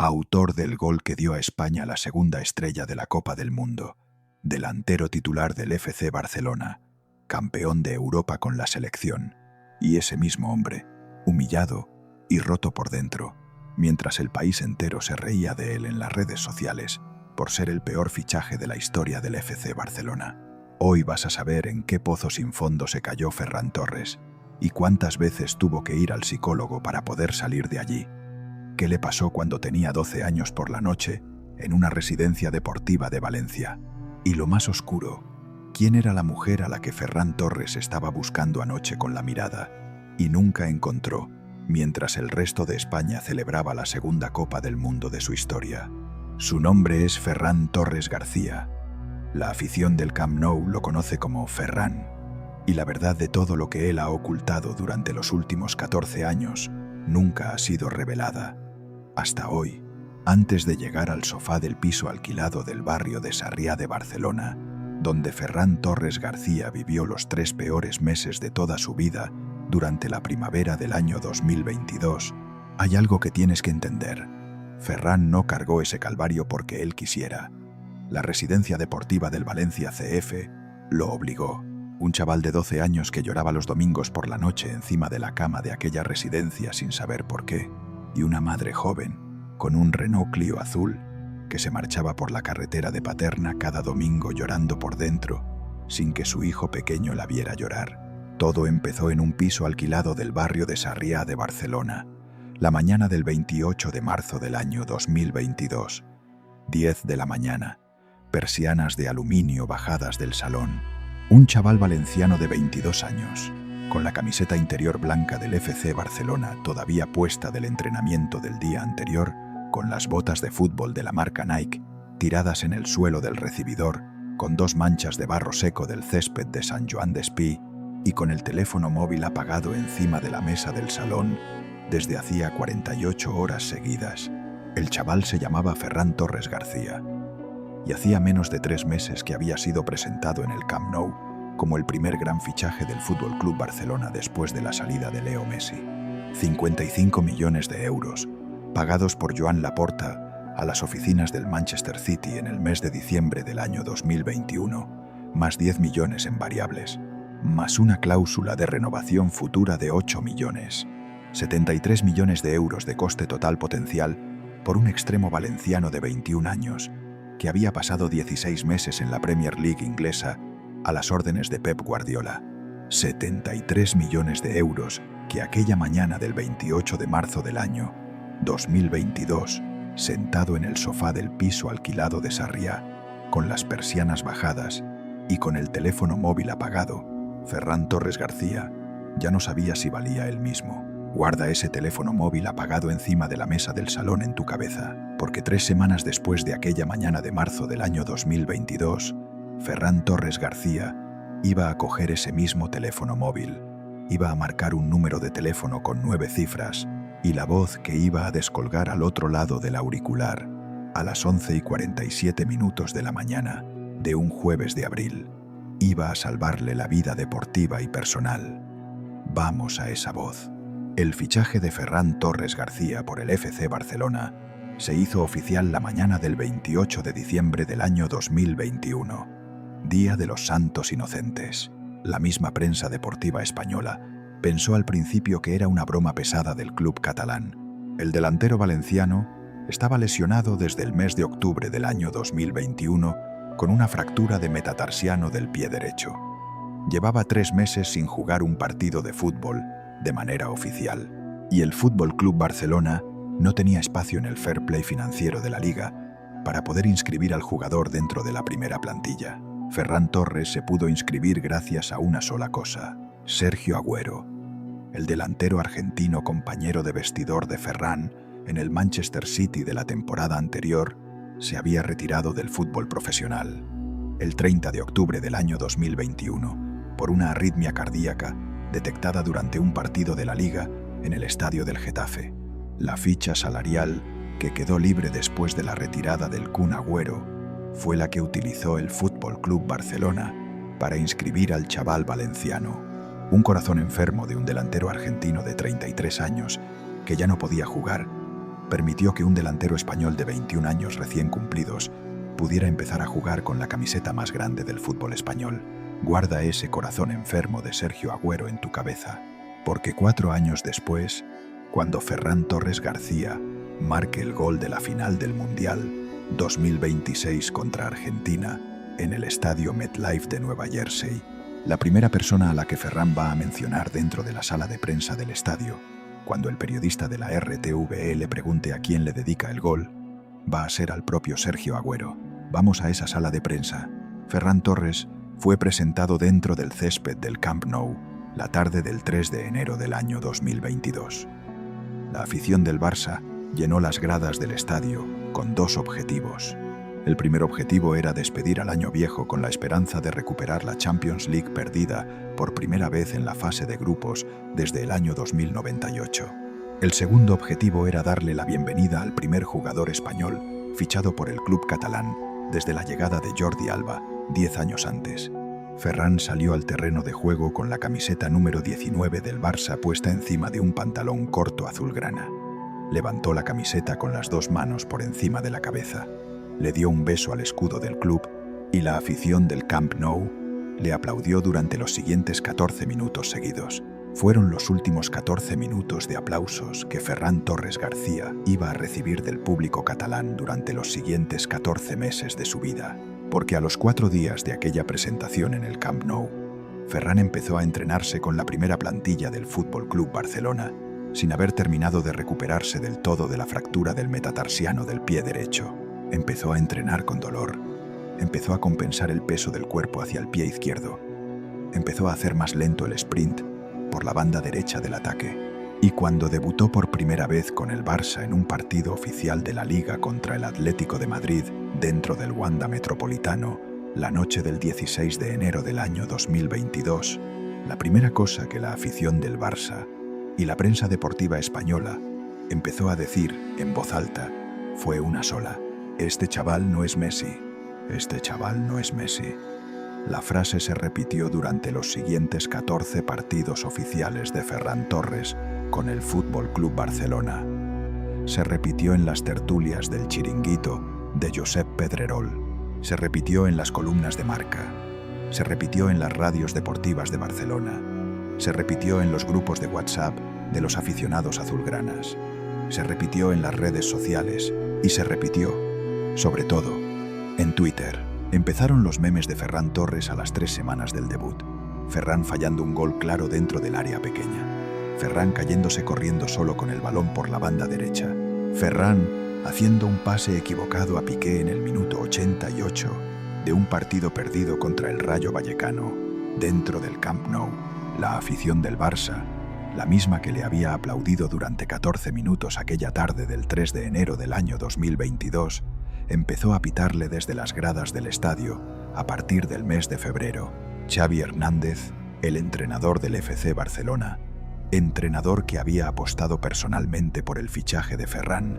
autor del gol que dio a España la segunda estrella de la Copa del Mundo, delantero titular del FC Barcelona, campeón de Europa con la selección, y ese mismo hombre, humillado y roto por dentro, mientras el país entero se reía de él en las redes sociales por ser el peor fichaje de la historia del FC Barcelona. Hoy vas a saber en qué pozo sin fondo se cayó Ferran Torres y cuántas veces tuvo que ir al psicólogo para poder salir de allí. ¿Qué le pasó cuando tenía 12 años por la noche en una residencia deportiva de Valencia? Y lo más oscuro, ¿quién era la mujer a la que Ferran Torres estaba buscando anoche con la mirada y nunca encontró, mientras el resto de España celebraba la segunda Copa del Mundo de su historia? Su nombre es Ferran Torres García. La afición del Camp Nou lo conoce como Ferran, y la verdad de todo lo que él ha ocultado durante los últimos 14 años nunca ha sido revelada. Hasta hoy, antes de llegar al sofá del piso alquilado del barrio de Sarrià de Barcelona, donde Ferran Torres García vivió los 3 peores meses de toda su vida durante la primavera del año 2022, hay algo que tienes que entender. Ferran no cargó ese calvario porque él quisiera. La residencia deportiva del Valencia CF lo obligó. Un chaval de 12 años que lloraba los domingos por la noche encima de la cama de aquella residencia sin saber por qué, y una madre joven con un Renault Clio azul que se marchaba por la carretera de Paterna cada domingo llorando por dentro sin que su hijo pequeño la viera llorar. Todo empezó en un piso alquilado del barrio de Sarrià de Barcelona, la mañana del 28 de marzo del año 2022. 10 de la mañana, persianas de aluminio bajadas del salón. Un chaval valenciano de 22 años, con la camiseta interior blanca del FC Barcelona todavía puesta del entrenamiento del día anterior, con las botas de fútbol de la marca Nike tiradas en el suelo del recibidor, con 2 manchas de barro seco del césped de Sant Joan d'Espí y con el teléfono móvil apagado encima de la mesa del salón desde hacía 48 horas seguidas. El chaval se llamaba Ferran Torres García y hacía menos de 3 meses que había sido presentado en el Camp Nou como el primer gran fichaje del Fútbol Club Barcelona después de la salida de Leo Messi. 55 millones de euros, pagados por Joan Laporta a las oficinas del Manchester City en el mes de diciembre del año 2021, más 10 millones en variables, más una cláusula de renovación futura de 8 millones. 73 millones de euros de coste total potencial por un extremo valenciano de 21 años, que había pasado 16 meses en la Premier League inglesa a las órdenes de Pep Guardiola. 73 millones de euros que aquella mañana del 28 de marzo del año 2022, sentado en el sofá del piso alquilado de Sarrià, con las persianas bajadas y con el teléfono móvil apagado, Ferran Torres García ya no sabía si valía él mismo. Guarda ese teléfono móvil apagado encima de la mesa del salón en tu cabeza, porque 3 semanas después de aquella mañana de marzo del año 2022, Ferran Torres García iba a coger ese mismo teléfono móvil, iba a marcar un número de teléfono con 9 cifras y la voz que iba a descolgar al otro lado del auricular a las 11:47 de la mañana de un jueves de abril. Iba a salvarle la vida deportiva y personal. Vamos a esa voz. El fichaje de Ferran Torres García por el FC Barcelona se hizo oficial la mañana del 28 de diciembre del año 2021, Día de los Santos Inocentes. La misma prensa deportiva española pensó al principio que era una broma pesada del club catalán. El delantero valenciano estaba lesionado desde el mes de octubre del año 2021 con una fractura de metatarsiano del pie derecho. Llevaba 3 meses sin jugar un partido de fútbol de manera oficial, y el Fútbol Club Barcelona no tenía espacio en el fair play financiero de la liga para poder inscribir al jugador dentro de la primera plantilla. Ferran Torres se pudo inscribir gracias a una sola cosa: Sergio Agüero, el delantero argentino compañero de vestidor de Ferran en el Manchester City de la temporada anterior, se había retirado del fútbol profesional el 30 de octubre del año 2021 por una arritmia cardíaca detectada durante un partido de la Liga en el estadio del Getafe. La ficha salarial que quedó libre después de la retirada del Kun Agüero fue la que utilizó el Fútbol Club Barcelona para inscribir al chaval valenciano, un corazón enfermo de un delantero argentino de 33 años que ya no podía jugar, permitió que un delantero español de 21 años recién cumplidos pudiera empezar a jugar con la camiseta más grande del fútbol español. Guarda ese corazón enfermo de Sergio Agüero en tu cabeza, porque 4 años después, cuando Ferran Torres García marque el gol de la final del Mundial 2026 contra Argentina en el estadio MetLife de Nueva Jersey, la primera persona a la que Ferran va a mencionar dentro de la sala de prensa del estadio, cuando el periodista de la RTVE le pregunte a quién le dedica el gol, va a ser al propio Sergio Agüero. Vamos a esa sala de prensa. Ferran Torres fue presentado dentro del césped del Camp Nou la tarde del 3 de enero del año 2022. La afición del Barça llenó las gradas del estadio con 2 objetivos. El primer objetivo era despedir al año viejo con la esperanza de recuperar la Champions League perdida por primera vez en la fase de grupos desde el año 2098. El segundo objetivo era darle la bienvenida al primer jugador español fichado por el club catalán desde la llegada de Jordi Alba 10 años antes. Ferran salió al terreno de juego con la camiseta número 19 del Barça puesta encima de un pantalón corto azulgrana. Levantó la camiseta con las 2 manos por encima de la cabeza, le dio un beso al escudo del club y la afición del Camp Nou le aplaudió durante los siguientes 14 minutos seguidos. Fueron los últimos 14 minutos de aplausos que Ferran Torres García iba a recibir del público catalán durante los siguientes 14 meses de su vida, porque a los 4 días de aquella presentación en el Camp Nou, Ferran empezó a entrenarse con la primera plantilla del Fútbol Club Barcelona, sin haber terminado de recuperarse del todo de la fractura del metatarsiano del pie derecho. Empezó a entrenar con dolor, empezó a compensar el peso del cuerpo hacia el pie izquierdo, empezó a hacer más lento el sprint por la banda derecha del ataque, y cuando debutó por primera vez con el Barça en un partido oficial de la Liga contra el Atlético de Madrid dentro del Wanda Metropolitano, la noche del 16 de enero del año 2022, la primera cosa que la afición del Barça y la prensa deportiva española empezó a decir en voz alta fue una sola: «Este chaval no es Messi, este chaval no es Messi». La frase se repitió durante los siguientes 14 partidos oficiales de Ferran Torres con el Fútbol Club Barcelona. Se repitió en las tertulias del Chiringuito de Josep Pedrerol. Se repitió en las columnas de Marca. Se repitió en las radios deportivas de Barcelona. Se repitió en los grupos de WhatsApp de los aficionados azulgranas. Se repitió en las redes sociales y se repitió, sobre todo, en Twitter. Empezaron los memes de Ferran Torres a las 3 semanas del debut. Ferran fallando un gol claro dentro del área pequeña. Ferran cayéndose corriendo solo con el balón por la banda derecha. Ferran haciendo un pase equivocado a Piqué en el minuto 88 de un partido perdido contra el Rayo Vallecano dentro del Camp Nou. La afición del Barça, la misma que le había aplaudido durante 14 minutos aquella tarde del 3 de enero del año 2022, empezó a pitarle desde las gradas del estadio a partir del mes de febrero. Xavi Hernández, el entrenador del FC Barcelona, entrenador que había apostado personalmente por el fichaje de Ferran,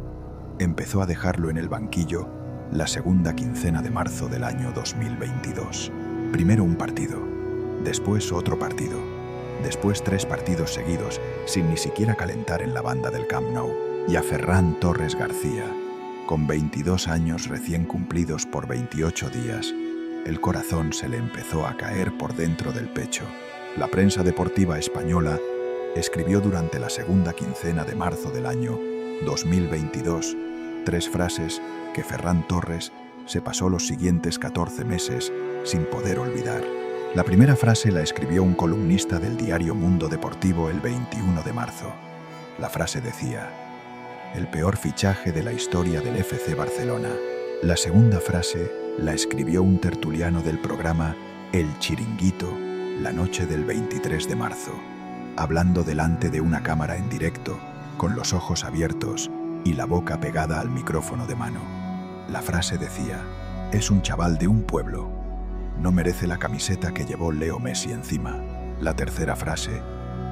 empezó a dejarlo en el banquillo la segunda quincena de marzo del año 2022. Primero un partido, después otro partido, después 3 partidos seguidos sin ni siquiera calentar en la banda del Camp Nou. Y a Ferran Torres García, con 22 años recién cumplidos por 28 días, el corazón se le empezó a caer por dentro del pecho. La prensa deportiva española escribió durante la segunda quincena de marzo del año 2022 3 frases que Ferran Torres se pasó los siguientes 14 meses sin poder olvidar. La primera frase la escribió un columnista del diario Mundo Deportivo el 21 de marzo. La frase decía: «El peor fichaje de la historia del FC Barcelona». La segunda frase la escribió un tertuliano del programa El Chiringuito la noche del 23 de marzo, hablando delante de una cámara en directo, con los ojos abiertos y la boca pegada al micrófono de mano. La frase decía: «Es un chaval de un pueblo. No merece la camiseta que llevó Leo Messi encima». La tercera frase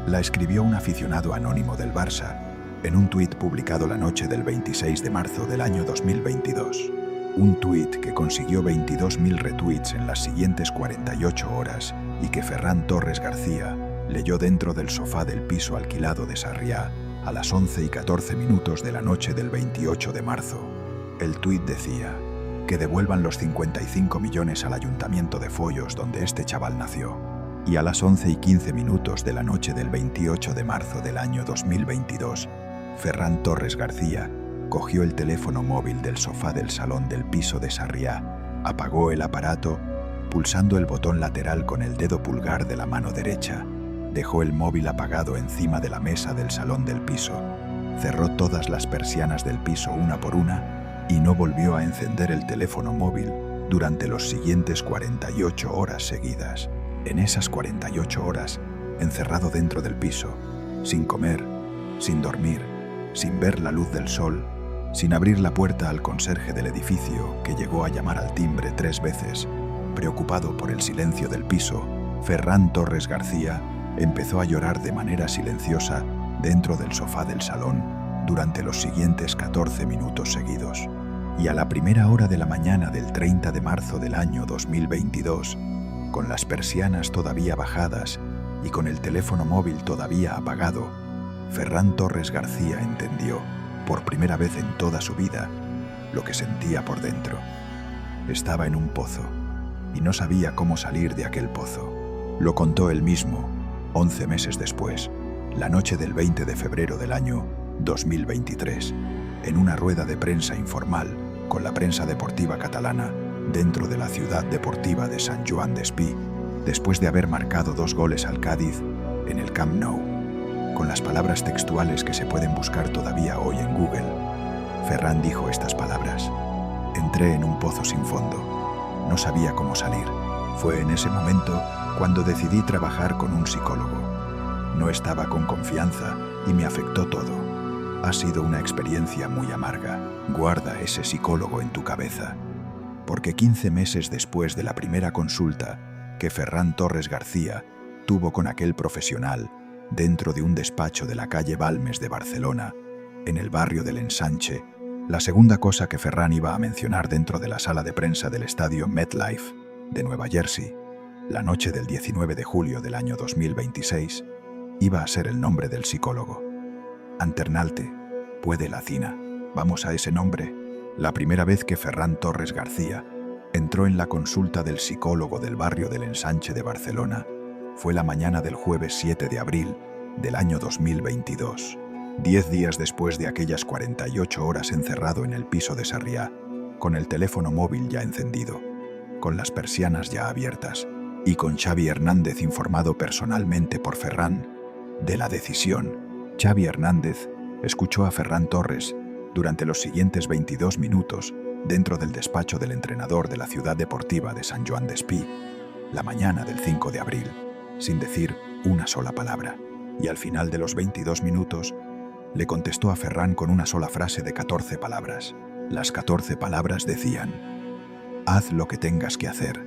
la escribió un aficionado anónimo del Barça en un tuit publicado la noche del 26 de marzo del año 2022. Un tuit que consiguió 22.000 retweets en las siguientes 48 horas y que Ferran Torres García leyó dentro del sofá del piso alquilado de Sarriá a las 11:14 de la noche del 28 de marzo. El tuit decía: que devuelvan los 55 millones al ayuntamiento de Foios donde este chaval nació. Y a las 11:15 de la noche del 28 de marzo del año 2022, Ferran Torres García cogió el teléfono móvil del sofá del salón del piso de Sarriá, apagó el aparato, pulsando el botón lateral con el dedo pulgar de la mano derecha, dejó el móvil apagado encima de la mesa del salón del piso, cerró todas las persianas del piso una por una y no volvió a encender el teléfono móvil durante los siguientes 48 horas seguidas. En esas 48 horas, encerrado dentro del piso, sin comer, sin dormir, sin ver la luz del sol, sin abrir la puerta al conserje del edificio que llegó a llamar al timbre 3 veces, preocupado por el silencio del piso, Ferran Torres García empezó a llorar de manera silenciosa dentro del sofá del salón durante los siguientes 14 minutos seguidos. Y a la primera hora de la mañana del 30 de marzo del año 2022, con las persianas todavía bajadas y con el teléfono móvil todavía apagado, Ferran Torres García entendió, por primera vez en toda su vida, lo que sentía por dentro. Estaba en un pozo y no sabía cómo salir de aquel pozo. Lo contó él mismo, 11 meses después, la noche del 20 de febrero del año 2023, en una rueda de prensa informal con la prensa deportiva catalana dentro de la ciudad deportiva de Sant Joan d'Espí, después de haber marcado 2 goles al Cádiz en el Camp Nou. Con las palabras textuales que se pueden buscar todavía hoy en Google, Ferran dijo estas palabras: entré en un pozo sin fondo, no sabía cómo salir. Fue en ese momento cuando decidí trabajar con un psicólogo. No estaba con confianza y me afectó todo. Ha sido una experiencia muy amarga. Guarda ese psicólogo en tu cabeza. Porque 15 meses después de la primera consulta que Ferran Torres García tuvo con aquel profesional dentro de un despacho de la calle Balmes de Barcelona, en el barrio del Ensanche, la segunda cosa que Ferran iba a mencionar dentro de la sala de prensa del estadio MetLife de Nueva Jersey, la noche del 19 de julio del año 2026, iba a ser el nombre del psicólogo. Anternalte, puede lacina. Vamos a ese nombre. La primera vez que Ferran Torres García entró en la consulta del psicólogo del barrio del Ensanche de Barcelona fue la mañana del jueves 7 de abril del año 2022, 10 días después de aquellas 48 horas encerrado en el piso de Sarriá, con el teléfono móvil ya encendido, con las persianas ya abiertas y con Xavi Hernández informado personalmente por Ferran de la decisión. Xavi Hernández escuchó a Ferran Torres durante los siguientes 22 minutos dentro del despacho del entrenador de la ciudad deportiva de Sant Joan d'Espí, la mañana del 5 de abril, sin decir una sola palabra. Y al final de los 22 minutos, le contestó a Ferran con una sola frase de 14 palabras. Las 14 palabras decían: haz lo que tengas que hacer,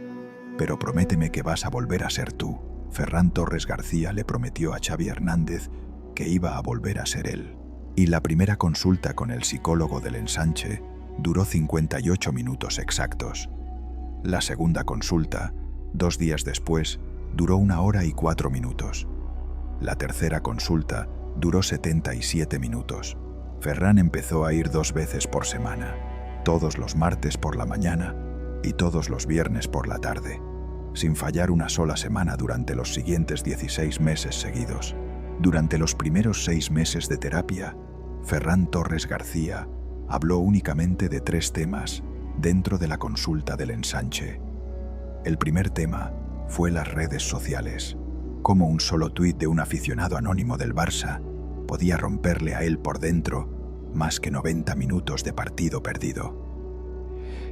pero prométeme que vas a volver a ser tú. Ferran Torres García le prometió a Xavi Hernández que iba a volver a ser él. Y la primera consulta con el psicólogo del Ensanche duró 58 minutos exactos. La segunda consulta, 2 días después, duró 1 hora y 4 minutos. La tercera consulta duró 77 minutos. Ferran empezó a ir 2 veces por semana, todos los martes por la mañana y todos los viernes por la tarde, sin fallar una sola semana durante los siguientes 16 meses seguidos. Durante los primeros 6 meses de terapia, Ferran Torres García habló únicamente de 3 temas dentro de la consulta del Ensanche. El primer tema fue las redes sociales, cómo un solo tuit de un aficionado anónimo del Barça podía romperle a él por dentro más que 90 minutos de partido perdido.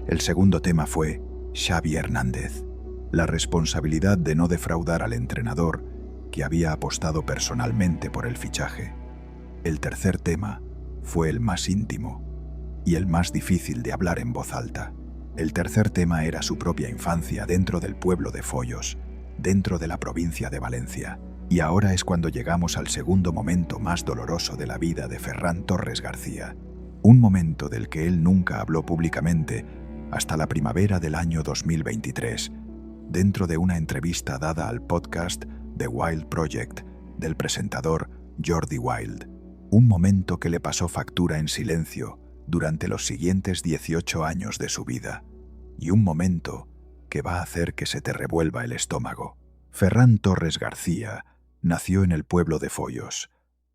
El segundo tema fue Xavi Hernández, la responsabilidad de no defraudar al entrenador que había apostado personalmente por el fichaje. El tercer tema fue el más íntimo y el más difícil de hablar en voz alta. El tercer tema era su propia infancia dentro del pueblo de Foios, dentro de la provincia de Valencia. Y ahora es cuando llegamos al segundo momento más doloroso de la vida de Ferran Torres García, un momento del que él nunca habló públicamente hasta la primavera del año 2023, dentro de una entrevista dada al podcast The Wild Project del presentador Jordi Wild. Un momento que le pasó factura en silencio durante los siguientes 18 años de su vida. Y un momento que va a hacer que se te revuelva el estómago. Ferran Torres García nació en el pueblo de Foios,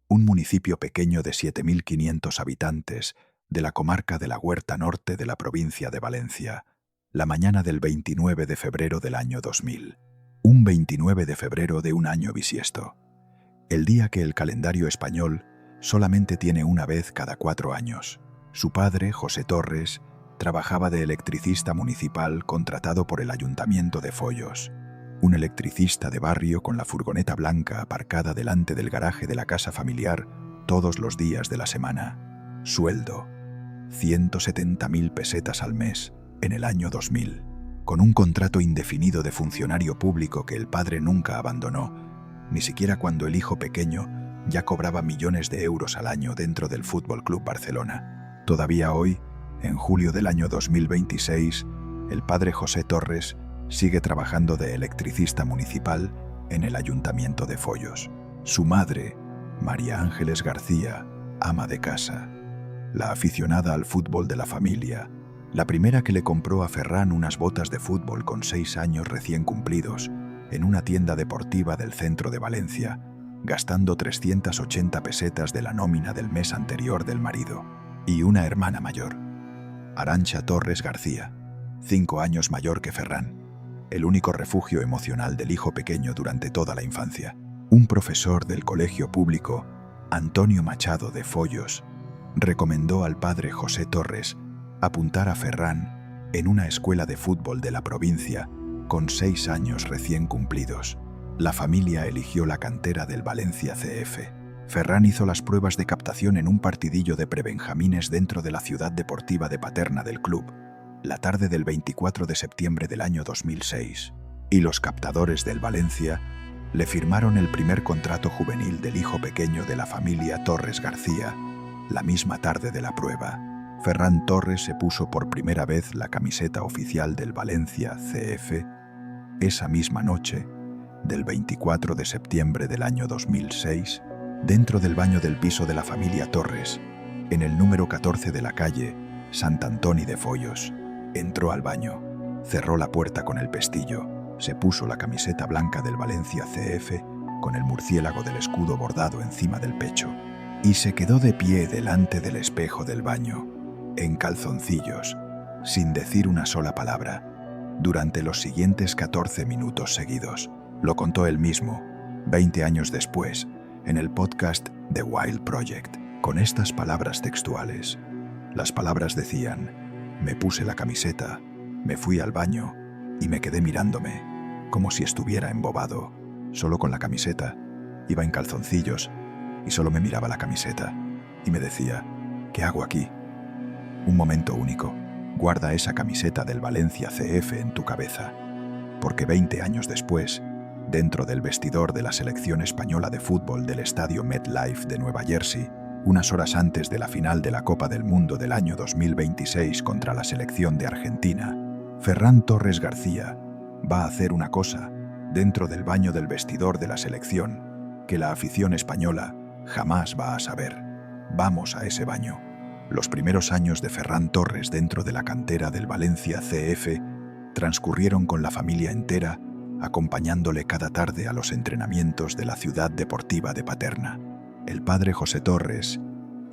un municipio pequeño de 7.500 habitantes de la comarca de la Huerta Norte de la provincia de Valencia, la mañana del 29 de febrero del año 2000. Un 29 de febrero de un año bisiesto. El día que el calendario español solamente tiene una vez cada 4 años. Su padre, José Torres, trabajaba de electricista municipal contratado por el Ayuntamiento de Foios. Un electricista de barrio con la furgoneta blanca aparcada delante del garaje de la casa familiar todos los días de la semana. Sueldo: 170.000 pesetas al mes en el año 2000, con un contrato indefinido de funcionario público que el padre nunca abandonó, ni siquiera cuando el hijo pequeño ya cobraba millones de euros al año dentro del Fútbol Club Barcelona. Todavía hoy, en julio del año 2026, el padre José Torres sigue trabajando de electricista municipal en el Ayuntamiento de Foios. Su madre, María Ángeles García, ama de casa, la aficionada al fútbol de la familia, la primera que le compró a Ferran unas botas de fútbol con 6 años recién cumplidos en una tienda deportiva del centro de Valencia, gastando 380 pesetas de la nómina del mes anterior del marido. Y una hermana mayor, Arantxa Torres García, 5 años mayor que Ferran, el único refugio emocional del hijo pequeño durante toda la infancia. Un profesor del colegio público, Antonio Machado de Foios, recomendó al padre José Torres apuntar a Ferran en una escuela de fútbol de la provincia con 6 años recién cumplidos. La familia eligió la cantera del Valencia CF. Ferran hizo las pruebas de captación en un partidillo de prebenjamines dentro de la ciudad deportiva de Paterna del club, la tarde del 24 de septiembre del año 2006, y los captadores del Valencia le firmaron el primer contrato juvenil del hijo pequeño de la familia Torres García, la misma tarde de la prueba. Ferran Torres se puso por primera vez la camiseta oficial del Valencia CF esa misma noche, del 24 de septiembre del año 2006, dentro del baño del piso de la familia Torres, en el número 14 de la calle Sant Antoni de Foios. Entró al baño, cerró la puerta con el pestillo, se puso la camiseta blanca del Valencia CF con el murciélago del escudo bordado encima del pecho y se quedó de pie delante del espejo del baño, en calzoncillos, sin decir una sola palabra, durante los siguientes 14 minutos seguidos. Lo contó él mismo, 20 años después, en el podcast The Wild Project, con estas palabras textuales. Las palabras decían: me puse la camiseta, me fui al baño y me quedé mirándome, como si estuviera embobado, solo con la camiseta, iba en calzoncillos y solo me miraba la camiseta y me decía: ¿qué hago aquí? Un momento único. Guarda esa camiseta del Valencia CF en tu cabeza, porque 20 años después, dentro del vestidor de la selección española de fútbol del estadio MetLife de Nueva Jersey, unas horas antes de la final de la Copa del Mundo del año 2026 contra la selección de Argentina, Ferran Torres García va a hacer una cosa dentro del baño del vestidor de la selección que la afición española jamás va a saber. Vamos a ese baño. Los primeros años de Ferran Torres dentro de la cantera del Valencia CF transcurrieron con la familia entera, acompañándole cada tarde a los entrenamientos de la ciudad deportiva de Paterna. El padre José Torres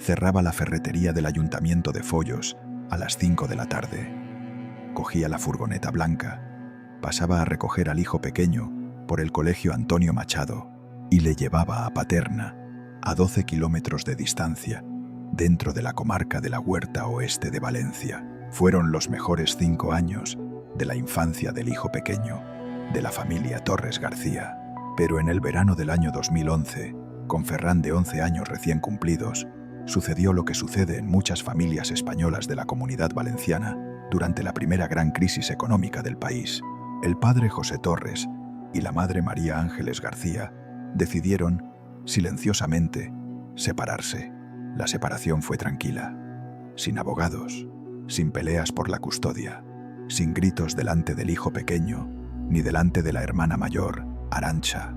cerraba la ferretería del Ayuntamiento de Foios a las 5 de la tarde. Cogía la furgoneta blanca, pasaba a recoger al hijo pequeño por el colegio Antonio Machado y le llevaba a Paterna, a 12 kilómetros de distancia, dentro de la comarca de la Huerta Oeste de Valencia. Fueron los mejores 5 años de la infancia del hijo pequeño de la familia Torres García. Pero en el verano del año 2011, con Ferran de 11 años recién cumplidos, sucedió lo que sucede en muchas familias españolas de la Comunidad Valenciana durante la primera gran crisis económica del país. El padre José Torres y la madre María Ángeles García decidieron, silenciosamente, separarse. La separación fue tranquila, sin abogados, sin peleas por la custodia, sin gritos delante del hijo pequeño, ni delante de la hermana mayor, Arantxa,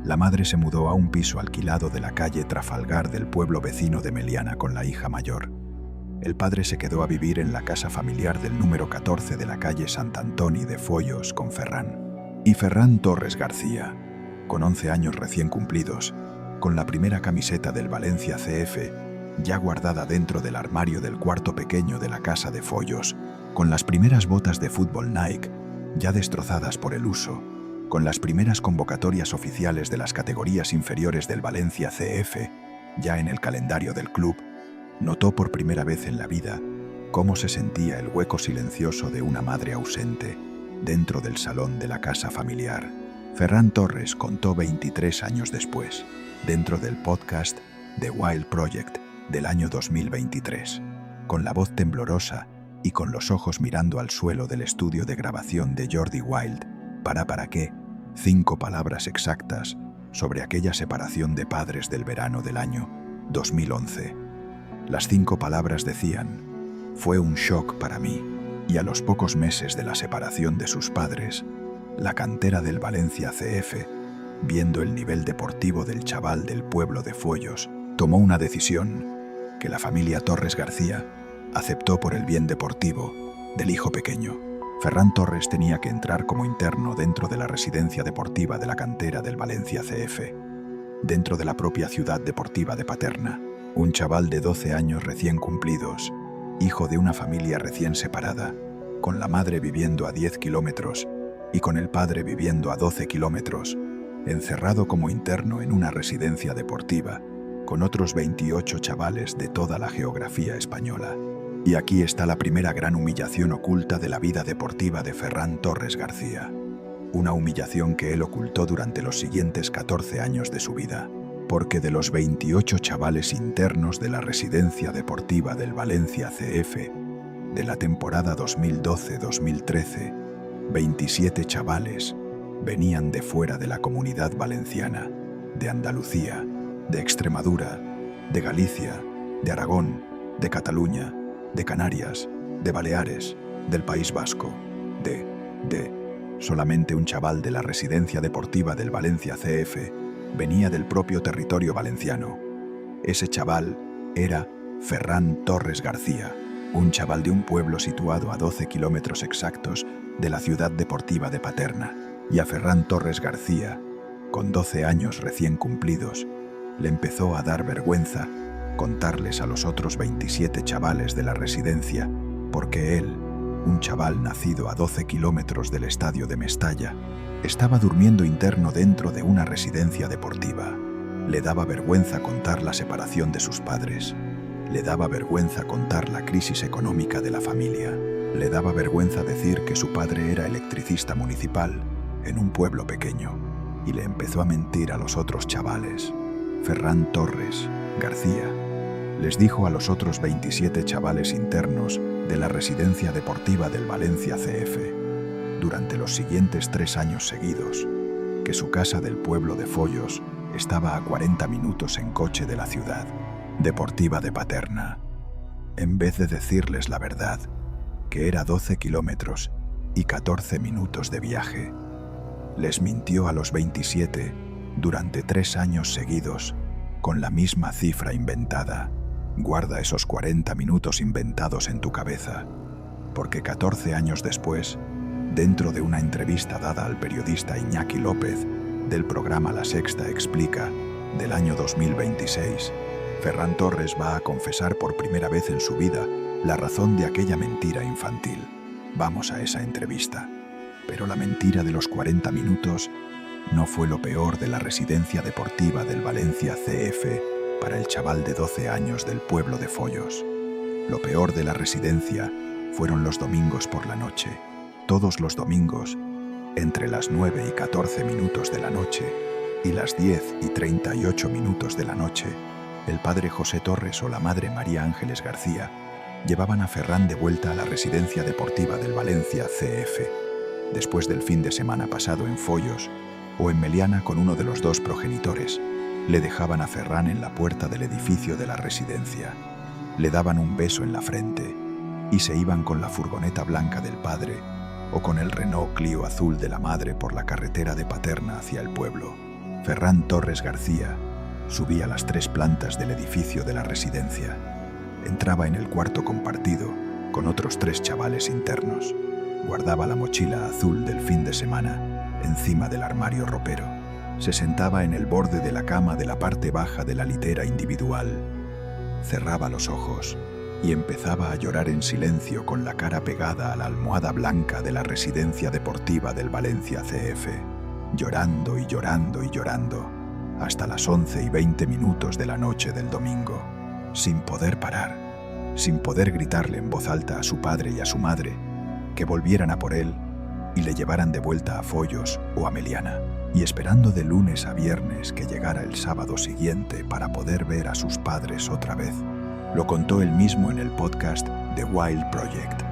La madre se mudó a un piso alquilado de la calle Trafalgar del pueblo vecino de Meliana con la hija mayor. El padre se quedó a vivir en la casa familiar del número 14 de la calle Sant Antoni de Foios con Ferran. Y Ferran Torres García, con 11 años recién cumplidos, con la primera camiseta del Valencia CF, ya guardada dentro del armario del cuarto pequeño de la casa de Foios, con las primeras botas de fútbol Nike, ya destrozadas por el uso, con las primeras convocatorias oficiales de las categorías inferiores del Valencia CF, ya en el calendario del club, notó por primera vez en la vida cómo se sentía el hueco silencioso de una madre ausente dentro del salón de la casa familiar. Ferran Torres contó 23 años después, dentro del podcast The Wild Project del año 2023, con la voz temblorosa y con los ojos mirando al suelo del estudio de grabación de Jordi Wild, para qué, 5 palabras exactas sobre aquella separación de padres del verano del año 2011. Las 5 palabras decían: fue un shock para mí, y a los pocos meses de la separación de sus padres, la cantera del Valencia CF, viendo el nivel deportivo del chaval del pueblo de Foios, tomó una decisión que la familia Torres García aceptó por el bien deportivo del hijo pequeño. Ferran Torres tenía que entrar como interno dentro de la residencia deportiva de la cantera del Valencia CF, dentro de la propia ciudad deportiva de Paterna. Un chaval de 12 años recién cumplidos, hijo de una familia recién separada, con la madre viviendo a 10 kilómetros y con el padre viviendo a 12 kilómetros, encerrado como interno en una residencia deportiva, con otros 28 chavales de toda la geografía española. Y aquí está la primera gran humillación oculta de la vida deportiva de Ferran Torres García. Una humillación que él ocultó durante los siguientes 14 años de su vida, porque de los 28 chavales internos de la residencia deportiva del Valencia CF, de la temporada 2012-2013, 27 chavales venían de fuera de la Comunidad Valenciana, de Andalucía, de Extremadura, de Galicia, de Aragón, de Cataluña, de Canarias, de Baleares, del País Vasco, solamente un chaval de la residencia deportiva del Valencia CF venía del propio territorio valenciano. Ese chaval era Ferran Torres García, un chaval de un pueblo situado a 12 kilómetros exactos de la ciudad deportiva de Paterna. Y a Ferran Torres García, con 12 años recién cumplidos, le empezó a dar vergüenza contarles a los otros 27 chavales de la residencia, porque él, un chaval nacido a 12 kilómetros del estadio de Mestalla, estaba durmiendo interno dentro de una residencia deportiva. Le daba vergüenza contar la separación de sus padres. Le daba vergüenza contar la crisis económica de la familia. Le daba vergüenza decir que su padre era electricista municipal en un pueblo pequeño. Y le empezó a mentir a los otros chavales. Ferran Torres García les dijo a los otros 27 chavales internos de la residencia deportiva del Valencia CF, durante los siguientes 3 años seguidos, que su casa del pueblo de Foios estaba a 40 minutos en coche de la ciudad deportiva de Paterna, en vez de decirles la verdad, que era 12 kilómetros y 14 minutos de viaje. Les mintió a los 27 durante 3 años seguidos con la misma cifra inventada. Guarda esos 40 minutos inventados en tu cabeza, porque 14 años después, dentro de una entrevista dada al periodista Iñaki López del programa La Sexta Explica del año 2026, Ferran Torres va a confesar por primera vez en su vida la razón de aquella mentira infantil. Vamos a esa entrevista. Pero la mentira de los 40 minutos no fue lo peor de la residencia deportiva del Valencia CF para el chaval de 12 años del pueblo de Foios. Lo peor de la residencia fueron los domingos por la noche. Todos los domingos, entre las 9 y 14 minutos de la noche y las 10 y 38 minutos de la noche, el padre José Torres o la madre María Ángeles García llevaban a Ferran de vuelta a la residencia deportiva del Valencia CF, después del fin de semana pasado en Foios o en Meliana con uno de los 2 progenitores. Le dejaban a Ferran en la puerta del edificio de la residencia, le daban un beso en la frente y se iban con la furgoneta blanca del padre o con el Renault Clio azul de la madre por la carretera de Paterna hacia el pueblo. Ferran Torres García subía las 3 plantas del edificio de la residencia. Entraba en el cuarto compartido con otros 3 chavales internos. Guardaba la mochila azul del fin de semana encima del armario ropero. Se sentaba en el borde de la cama de la parte baja de la litera individual. Cerraba los ojos y empezaba a llorar en silencio con la cara pegada a la almohada blanca de la residencia deportiva del Valencia CF. Llorando y llorando y llorando, hasta las 11:20 de la noche del domingo, sin poder parar, sin poder gritarle en voz alta a su padre y a su madre que volvieran a por él y le llevaran de vuelta a Foios o a Meliana, y esperando de lunes a viernes que llegara el sábado siguiente para poder ver a sus padres otra vez. Lo contó él mismo en el podcast The Wild Project,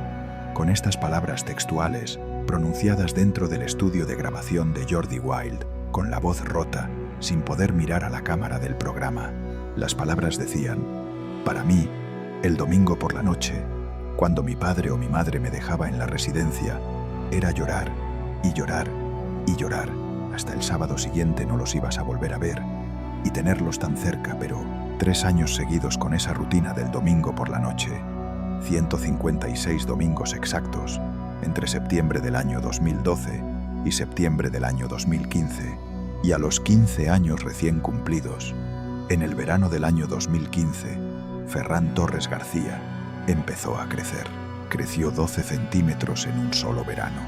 con estas palabras textuales pronunciadas dentro del estudio de grabación de Jordi Wild, con la voz rota, sin poder mirar a la cámara del programa. Las palabras decían: para mí, el domingo por la noche, cuando mi padre o mi madre me dejaba en la residencia, era llorar y llorar y llorar. Hasta el sábado siguiente no los ibas a volver a ver y tenerlos tan cerca, pero 3 años seguidos con esa rutina del domingo por la noche, 156 domingos exactos, entre septiembre del año 2012 y septiembre del año 2015, y a los 15 años recién cumplidos, en el verano del año 2015, Ferran Torres García empezó a crecer. Creció 12 centímetros en un solo verano.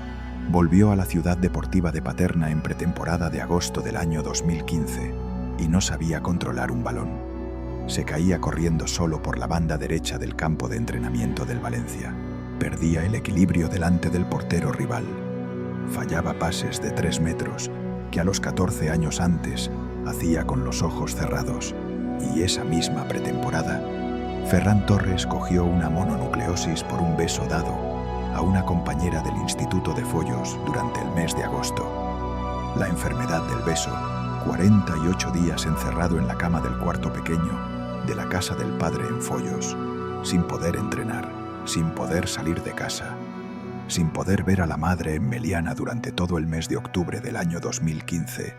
Volvió a la ciudad deportiva de Paterna en pretemporada de agosto del año 2015 y no sabía controlar un balón. Se caía corriendo solo por la banda derecha del campo de entrenamiento del Valencia. Perdía el equilibrio delante del portero rival. Fallaba pases de 3 metros que a los 14 años antes hacía con los ojos cerrados. Y esa misma pretemporada, Ferran Torres cogió una mononucleosis por un beso dado a una compañera del Instituto de Foios durante el mes de agosto. La enfermedad del beso, 48 días encerrado en la cama del cuarto pequeño de la casa del padre en Foios, sin poder entrenar, sin poder salir de casa, sin poder ver a la madre en Meliana durante todo el mes de octubre del año 2015,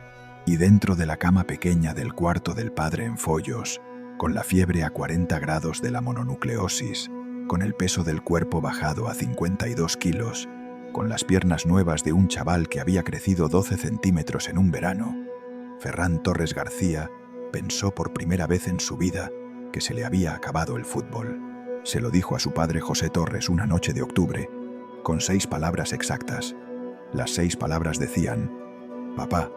y dentro de la cama pequeña del cuarto del padre en Foios, con la fiebre a 40 grados de la mononucleosis, con el peso del cuerpo bajado a 52 kilos, con las piernas nuevas de un chaval que había crecido 12 centímetros en un verano, Ferran Torres García pensó por primera vez en su vida que se le había acabado el fútbol. Se lo dijo a su padre José Torres una noche de octubre, con 6 palabras exactas. Las 6 palabras decían: papá,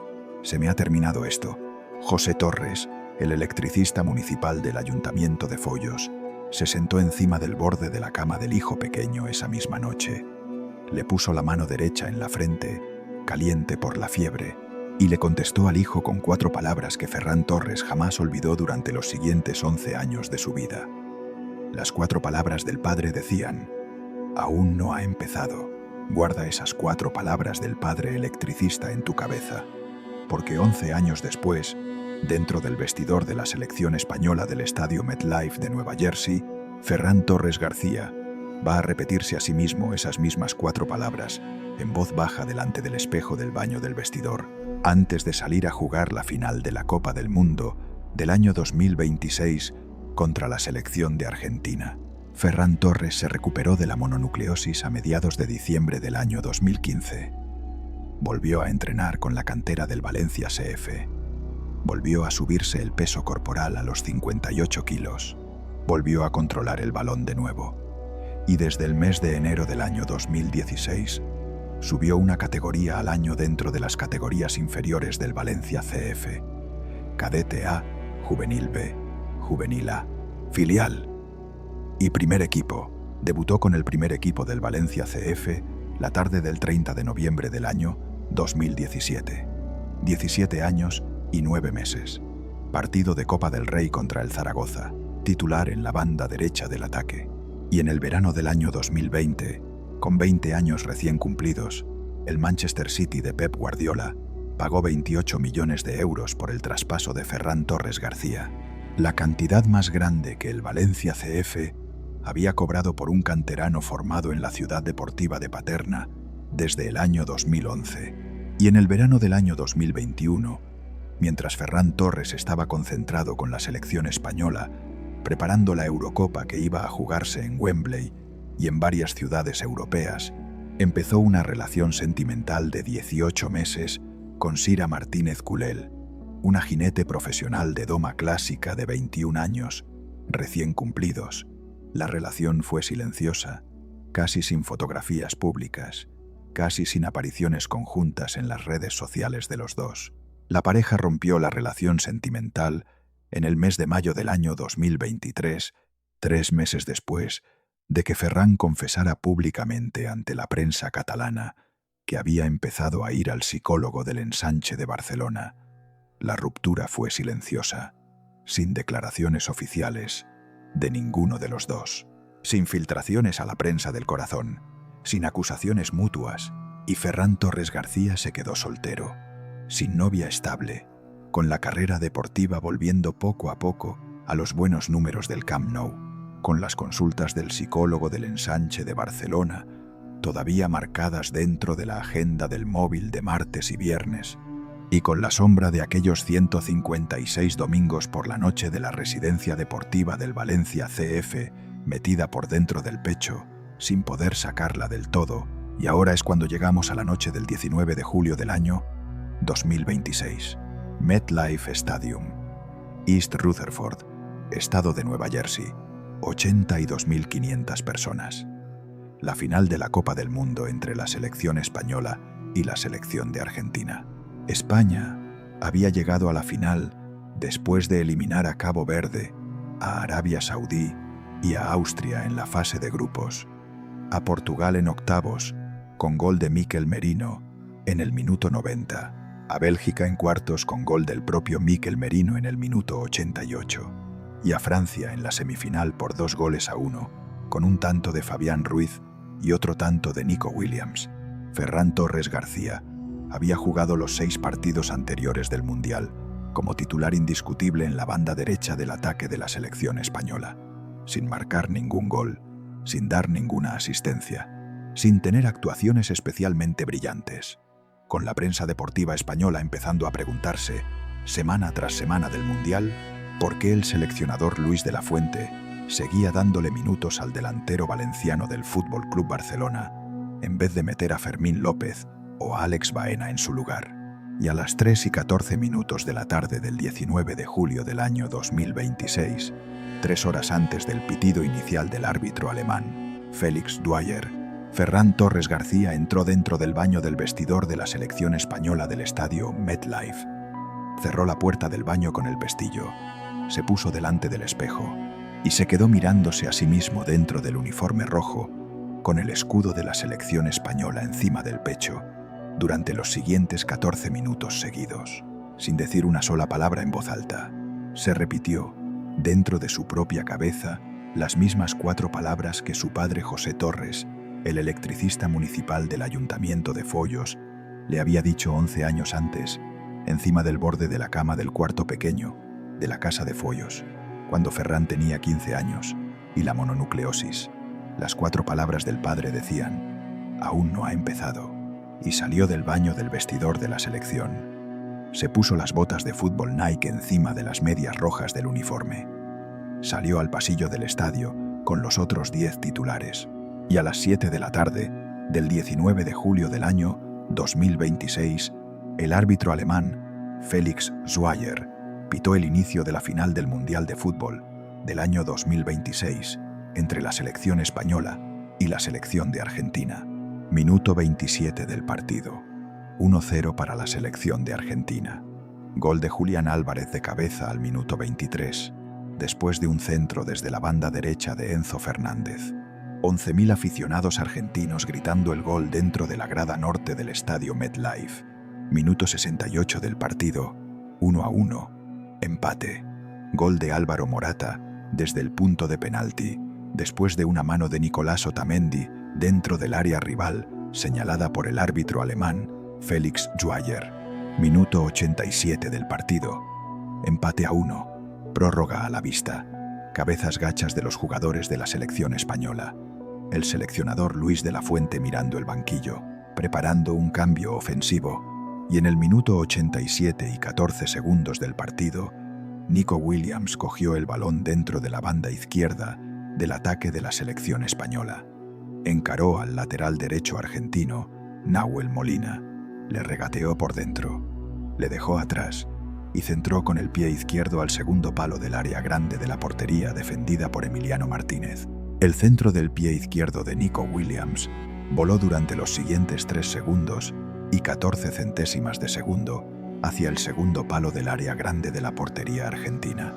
se me ha terminado esto. José Torres, el electricista municipal del Ayuntamiento de Foios, se sentó encima del borde de la cama del hijo pequeño esa misma noche. Le puso la mano derecha en la frente, caliente por la fiebre, y le contestó al hijo con 4 palabras que Ferran Torres jamás olvidó durante los siguientes 11 años de su vida. Las 4 palabras del padre decían: aún no ha empezado. Guarda esas 4 palabras del padre electricista en tu cabeza, porque 11 años después, dentro del vestidor de la selección española del estadio MetLife de Nueva Jersey, Ferran Torres García va a repetirse a sí mismo esas mismas 4 palabras en voz baja delante del espejo del baño del vestidor, antes de salir a jugar la final de la Copa del Mundo del año 2026 contra la selección de Argentina. Ferran Torres se recuperó de la mononucleosis a mediados de diciembre del año 2015. Volvió a entrenar con la cantera del Valencia CF. Volvió a subirse el peso corporal a los 58 kilos. Volvió a controlar el balón de nuevo. Y desde el mes de enero del año 2016, subió una categoría al año dentro de las categorías inferiores del Valencia CF. Cadete A, Juvenil B, Juvenil A, Filial y Primer Equipo. Debutó con el primer equipo del Valencia CF la tarde del 30 de noviembre del año 2017. 17 años y 9 meses. Partido de Copa del Rey contra el Zaragoza, titular en la banda derecha del ataque. Y en el verano del año 2020, con 20 años recién cumplidos, el Manchester City de Pep Guardiola pagó 28 millones de euros por el traspaso de Ferran Torres García, la cantidad más grande que el Valencia CF había cobrado por un canterano formado en la ciudad deportiva de Paterna desde el año 2011. Y en el verano del año 2021, mientras Ferran Torres estaba concentrado con la selección española, preparando la Eurocopa que iba a jugarse en Wembley y en varias ciudades europeas, empezó una relación sentimental de 18 meses con Sira Martínez Culel, una jinete profesional de doma clásica de 21 años, recién cumplidos. La relación fue silenciosa, casi sin fotografías públicas, casi sin apariciones conjuntas en las redes sociales de los dos. La pareja rompió la relación sentimental en el mes de mayo del año 2023, 3 meses después de que Ferran confesara públicamente ante la prensa catalana que había empezado a ir al psicólogo del Ensanche de Barcelona. La ruptura fue silenciosa, sin declaraciones oficiales de ninguno de los dos, sin filtraciones a la prensa del corazón, sin acusaciones mutuas, y Ferran Torres García se quedó soltero, sin novia estable, con la carrera deportiva volviendo poco a poco a los buenos números del Camp Nou, con las consultas del psicólogo del Ensanche de Barcelona todavía marcadas dentro de la agenda del móvil de martes y viernes, y con la sombra de aquellos 156 domingos por la noche de la residencia deportiva del Valencia CF metida por dentro del pecho, sin poder sacarla del todo, y ahora es cuando llegamos a la noche del 19 de julio del año 2026. MetLife Stadium, East Rutherford, estado de Nueva Jersey, 82.500 personas. La final de la Copa del Mundo entre la selección española y la selección de Argentina. España había llegado a la final después de eliminar a Cabo Verde, a Arabia Saudí y a Austria en la fase de grupos, a Portugal en octavos, con gol de Mikel Merino en el minuto 90, a Bélgica en cuartos con gol del propio Mikel Merino en el minuto 88, y a Francia en la semifinal por 2-1, con un tanto de Fabián Ruiz y otro tanto de Nico Williams. Ferran Torres García había jugado los 6 partidos anteriores del Mundial como titular indiscutible en la banda derecha del ataque de la selección española, sin marcar ningún gol, sin dar ninguna asistencia, sin tener actuaciones especialmente brillantes, con la prensa deportiva española empezando a preguntarse, semana tras semana del Mundial, por qué el seleccionador Luis de la Fuente seguía dándole minutos al delantero valenciano del Fútbol Club Barcelona, en vez de meter a Fermín López o a Alex Baena en su lugar. Y a las 3:14 de la tarde del 19 de julio del año 2026, 3 horas antes del pitido inicial del árbitro alemán, Félix Dwyer, Ferran Torres García entró dentro del baño del vestidor de la selección española del estadio MetLife. Cerró la puerta del baño con el pestillo, se puso delante del espejo y se quedó mirándose a sí mismo dentro del uniforme rojo, con el escudo de la selección española encima del pecho, durante los siguientes 14 minutos seguidos, sin decir una sola palabra en voz alta. Se repitió, dentro de su propia cabeza, las mismas 4 palabras que su padre José Torres, el electricista municipal del Ayuntamiento de Foios, le había dicho 11 años antes, encima del borde de la cama del cuarto pequeño de la casa de Foios, cuando Ferran tenía 15 años, y la mononucleosis. Las 4 palabras del padre decían, aún no ha empezado, y salió del baño del vestidor de la selección. Se puso las botas de fútbol Nike encima de las medias rojas del uniforme. Salió al pasillo del estadio con los otros 10 titulares, y a las 7 de la tarde del 19 de julio del año 2026, el árbitro alemán Felix Dwyer pitó el inicio de la final del Mundial de Fútbol del año 2026 entre la selección española y la selección de Argentina. Minuto 27 del partido. 1-0 para la selección de Argentina. Gol de Julián Álvarez de cabeza al minuto 23, después de un centro desde la banda derecha de Enzo Fernández. 11.000 aficionados argentinos gritando el gol dentro de la grada norte del estadio MetLife. Minuto 68 del partido. 1-1. Empate. Gol de Álvaro Morata desde el punto de penalti, después de una mano de Nicolás Otamendi dentro del área rival, señalada por el árbitro alemán Felix Dwyer. Minuto 87 del partido. Empate a 1. Prórroga a la vista. Cabezas gachas de los jugadores de la selección española. El seleccionador Luis de la Fuente mirando el banquillo, preparando un cambio ofensivo, y en el minuto 87 y 14 segundos del partido, Nico Williams cogió el balón dentro de la banda izquierda del ataque de la selección española. Encaró al lateral derecho argentino, Nahuel Molina, le regateó por dentro, le dejó atrás y centró con el pie izquierdo al segundo palo del área grande de la portería defendida por Emiliano Martínez. El centro del pie izquierdo de Nico Williams voló durante los siguientes 3 segundos y 14 centésimas de segundo hacia el segundo palo del área grande de la portería argentina,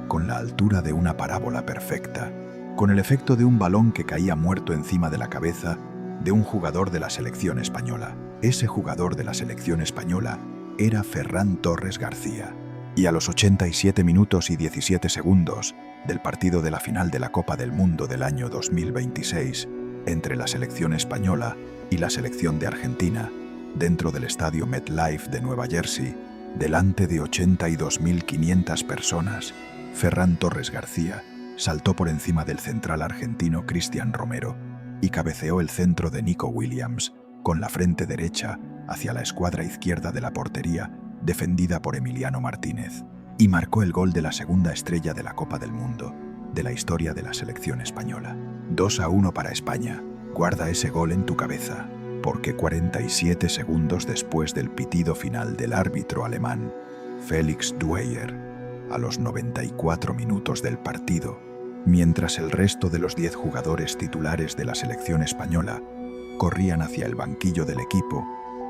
con la altura de una parábola perfecta, con el efecto de un balón que caía muerto encima de la cabeza de un jugador de la selección española. Ese jugador de la selección española era Ferran Torres García. Y a los 87 minutos y 17 segundos del partido de la final de la Copa del Mundo del año 2026 entre la selección española y la selección de Argentina, dentro del estadio MetLife de Nueva Jersey, delante de 82.500 personas, Ferran Torres García saltó por encima del central argentino Cristian Romero y cabeceó el centro de Nico Williams con la frente derecha hacia la escuadra izquierda de la portería defendida por Emiliano Martínez, y marcó el gol de la segunda estrella de la Copa del Mundo de la historia de la selección española. 2-1 para España. Guarda ese gol en tu cabeza, porque 47 segundos después del pitido final del árbitro alemán, Felix Dwyer, a los 94 minutos del partido, mientras el resto de los 10 jugadores titulares de la selección española corrían hacia el banquillo del equipo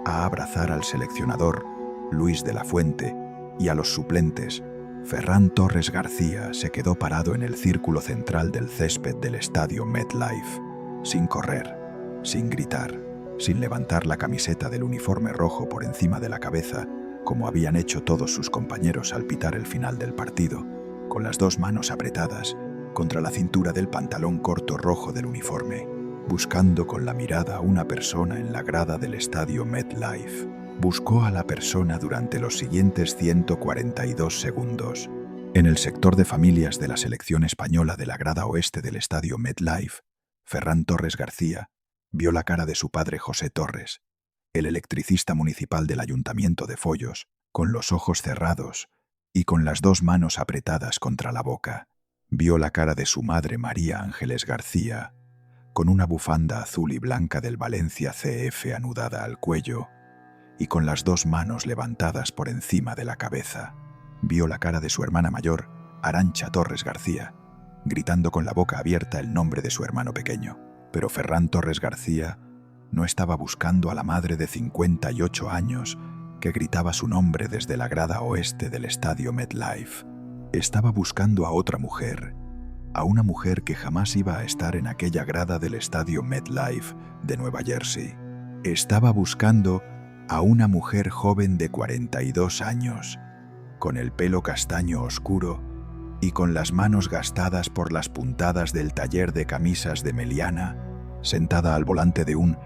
a abrazar al seleccionador Luis de la Fuente y a los suplentes, Ferran Torres García se quedó parado en el círculo central del césped del estadio MetLife, sin correr, sin gritar, sin levantar la camiseta del uniforme rojo por encima de la cabeza, como habían hecho todos sus compañeros al pitar el final del partido, con las 2 manos apretadas contra la cintura del pantalón corto rojo del uniforme, buscando con la mirada a una persona en la grada del estadio MetLife. Buscó a la persona durante los siguientes 142 segundos. En el sector de familias de la selección española de la grada oeste del estadio MetLife, Ferran Torres García vio la cara de su padre José Torres, el electricista municipal del Ayuntamiento de Foyos, con los ojos cerrados y con las 2 manos apretadas contra la boca. Vio la cara de su madre María Ángeles García, con una bufanda azul y blanca del Valencia CF anudada al cuello y con las 2 manos levantadas por encima de la cabeza. Vio la cara de su hermana mayor, Arantxa Torres García, gritando con la boca abierta el nombre de su hermano pequeño. Pero Ferran Torres García no estaba buscando a la madre de 58 años que gritaba su nombre desde la grada oeste del estadio MetLife. Estaba buscando a otra mujer, a una mujer que jamás iba a estar en aquella grada del estadio MetLife de Nueva Jersey. Estaba buscando a una mujer joven de 42 años, con el pelo castaño oscuro y con las manos gastadas por las puntadas del taller de camisas de Meliana, sentada al volante de un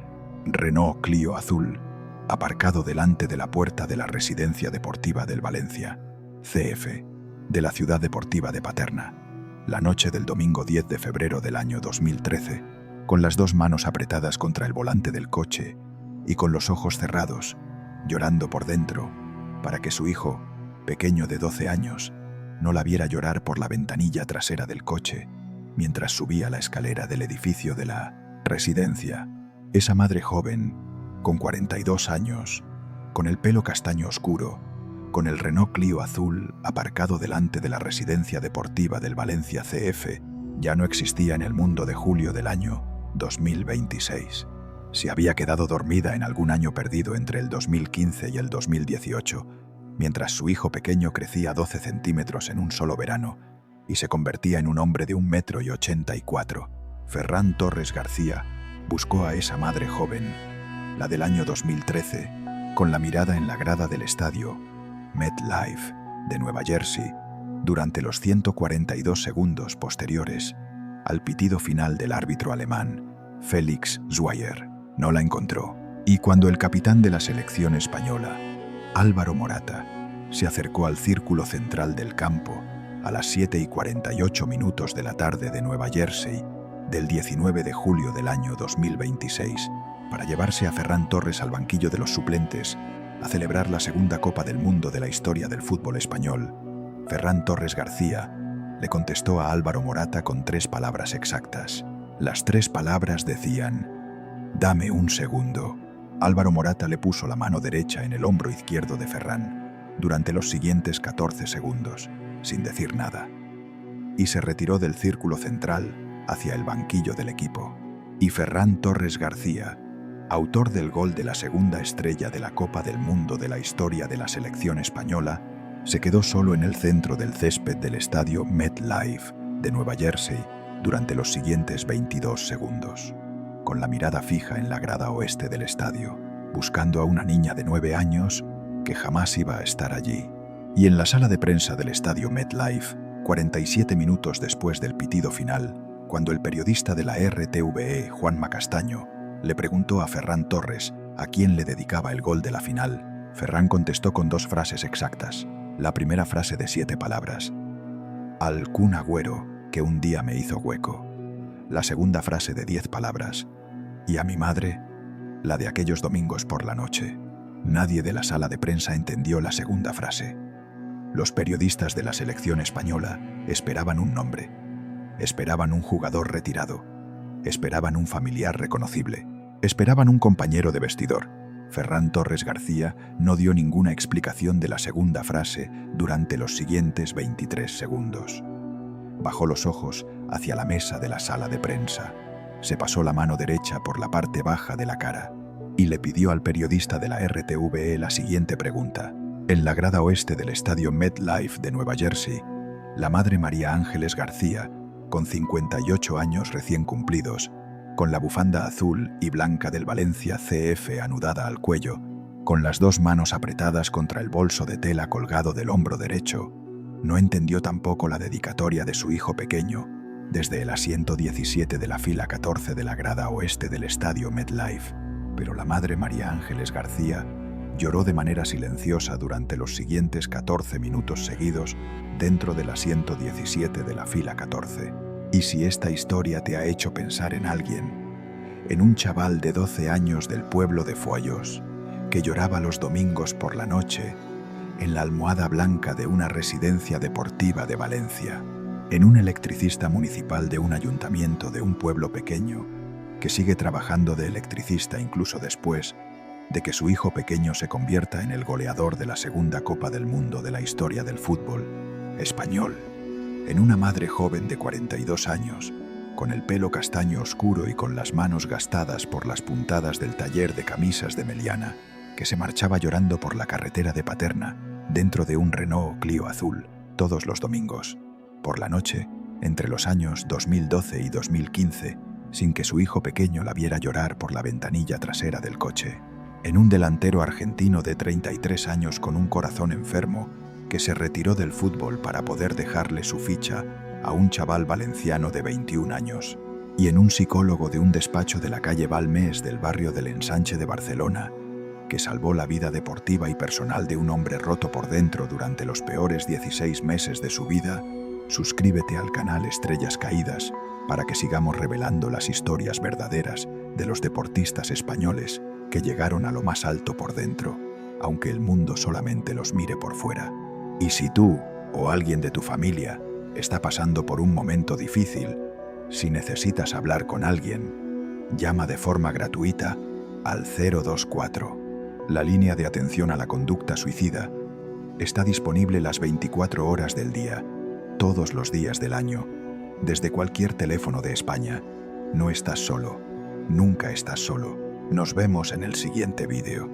Renault Clio azul, aparcado delante de la puerta de la residencia deportiva del Valencia, CF, de la ciudad deportiva de Paterna, la noche del domingo 10 de febrero del año 2013, con las 2 manos apretadas contra el volante del coche y con los ojos cerrados, llorando por dentro, para que su hijo, pequeño de 12 años, no la viera llorar por la ventanilla trasera del coche mientras subía la escalera del edificio de la residencia. Esa madre joven, con 42 años, con el pelo castaño oscuro, con el Renault Clio azul aparcado delante de la residencia deportiva del Valencia CF, ya no existía en el mundo de julio del año 2026. Se había quedado dormida en algún año perdido entre el 2015 y el 2018, mientras su hijo pequeño crecía 12 centímetros en un solo verano y se convertía en un hombre de 1,84 m. Ferran Torres García buscó a esa madre joven, la del año 2013, con la mirada en la grada del estadio MetLife de Nueva Jersey durante los 142 segundos posteriores al pitido final del árbitro alemán Felix Dwyer. No la encontró, y cuando el capitán de la selección española, Álvaro Morata, se acercó al círculo central del campo a las 7:48 minutos de la tarde de Nueva Jersey del 19 de julio del año 2026 para llevarse a Ferran Torres al banquillo de los suplentes a celebrar la segunda Copa del Mundo de la historia del fútbol español, Ferran Torres García le contestó a Álvaro Morata con 3 palabras exactas. Las 3 palabras decían: «Dame un segundo». Álvaro Morata le puso la mano derecha en el hombro izquierdo de Ferran durante los siguientes 14 segundos, sin decir nada, y se retiró del círculo central hacia el banquillo del equipo. Y Ferran Torres García, autor del gol de la segunda estrella de la Copa del Mundo de la historia de la selección española, se quedó solo en el centro del césped del estadio MetLife de Nueva Jersey durante los siguientes 22 segundos, con la mirada fija en la grada oeste del estadio, buscando a una niña de 9 años que jamás iba a estar allí. Y en la sala de prensa del estadio MetLife, 47 minutos después del pitido final, cuando el periodista de la RTVE, Juanma Castaño, le preguntó a Ferran Torres a quién le dedicaba el gol de la final, Ferran contestó con 2 frases exactas. La primera frase de 7 palabras: «Al Kun Agüero, que un día me hizo hueco». La segunda frase de 10 palabras: «Y a mi madre», la de aquellos domingos por la noche. Nadie de la sala de prensa entendió la segunda frase. Los periodistas de la selección española esperaban un nombre, esperaban un jugador retirado, esperaban un familiar reconocible, esperaban un compañero de vestidor. Ferran Torres García no dio ninguna explicación de la segunda frase durante los siguientes 23 segundos. Bajó los ojos hacia la mesa de la sala de prensa, se pasó la mano derecha por la parte baja de la cara y le pidió al periodista de la RTVE la siguiente pregunta. En la grada oeste del estadio MetLife de Nueva Jersey, la madre María Ángeles García, con 58 años recién cumplidos, con la bufanda azul y blanca del Valencia CF anudada al cuello, con las 2 manos apretadas contra el bolso de tela colgado del hombro derecho, no entendió tampoco la dedicatoria de su hijo pequeño desde el asiento 17 de la fila 14 de la grada oeste del estadio MetLife. Pero la madre María Ángeles García lloró de manera silenciosa durante los siguientes 14 minutos seguidos dentro del asiento 17 de la fila 14. Y si esta historia te ha hecho pensar en alguien, en un chaval de 12 años del pueblo de Foyos, que lloraba los domingos por la noche en la almohada blanca de una residencia deportiva de Valencia, en un electricista municipal de un ayuntamiento de un pueblo pequeño, que sigue trabajando de electricista incluso después de que su hijo pequeño se convierta en el goleador de la segunda Copa del Mundo de la historia del fútbol español, en una madre joven de 42 años, con el pelo castaño oscuro y con las manos gastadas por las puntadas del taller de camisas de Meliana, que se marchaba llorando por la carretera de Paterna, dentro de un Renault Clio azul, todos los domingos, por la noche, entre los años 2012 y 2015, sin que su hijo pequeño la viera llorar por la ventanilla trasera del coche. En un delantero argentino de 33 años con un corazón enfermo, que se retiró del fútbol para poder dejarle su ficha a un chaval valenciano de 21 años. Y en un psicólogo de un despacho de la calle Balmes del barrio del Ensanche de Barcelona, que salvó la vida deportiva y personal de un hombre roto por dentro durante los peores 16 meses de su vida. Suscríbete al canal Estrellas Caídas para que sigamos revelando las historias verdaderas de los deportistas españoles que llegaron a lo más alto por dentro, aunque el mundo solamente los mire por fuera. Y si tú o alguien de tu familia está pasando por un momento difícil, si necesitas hablar con alguien, llama de forma gratuita al 024. La línea de atención a la conducta suicida está disponible las 24 horas del día, todos los días del año, desde cualquier teléfono de España. No estás solo, nunca estás solo. Nos vemos en el siguiente vídeo.